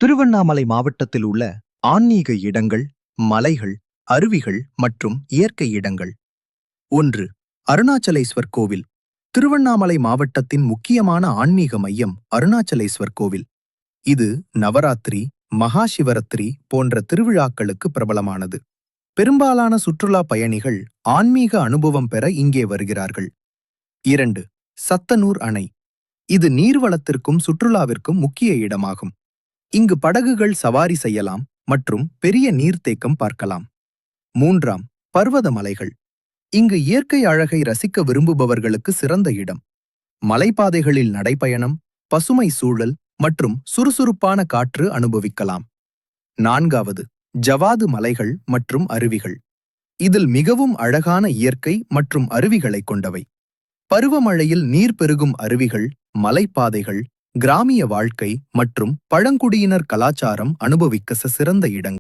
திருவண்ணாமலை மாவட்டத்தில் உள்ள ஆன்மீக இடங்கள், மலைகள், அருவிகள் மற்றும் இயற்கை இடங்கள். 1. அருணாச்சலேஸ்வர் கோவில். திருவண்ணாமலை மாவட்டத்தின் முக்கியமான ஆன்மீக மையம் அருணாச்சலேஸ்வர் கோவில். இது நவராத்திரி, மகா சிவராத்திரி போன்ற திருவிழாக்களுக்கு பிரபலமானது. பெரும்பாலான சுற்றுலா பயணிகள் ஆன்மீக அனுபவம் பெற இங்கே வருகிறார்கள். 2. சத்தனூர் அணை. இது நீர்வளத்திற்கும் சுற்றுலாவிற்கும் முக்கிய இடமாகும். இங்கு படகுகள் சவாரி செய்யலாம் மற்றும் பெரிய நீர்த்தேக்கம் பார்க்கலாம். 3. பர்வத மலைகள். இங்கு இயற்கை அழகை ரசிக்க விரும்புபவர்களுக்கு சிறந்த இடம். மலைப்பாதைகளில் நடைபயணம், பசுமை சூழல் மற்றும் சுறுசுறுப்பான காற்று அனுபவிக்கலாம். 4. ஜவாது மலைகள் மற்றும் அருவிகள். இதில் மிகவும் அழகான இயற்கை மற்றும் அருவிகளை கொண்டவை. பருவமழையில் நீர் பெருகும் அருவிகள், மலைப்பாதைகள், கிராமிய வாழ்க்கை மற்றும் பழங்குடியினர் கலாச்சாரம் அனுபவிக்க சிறந்த இடங்கள்.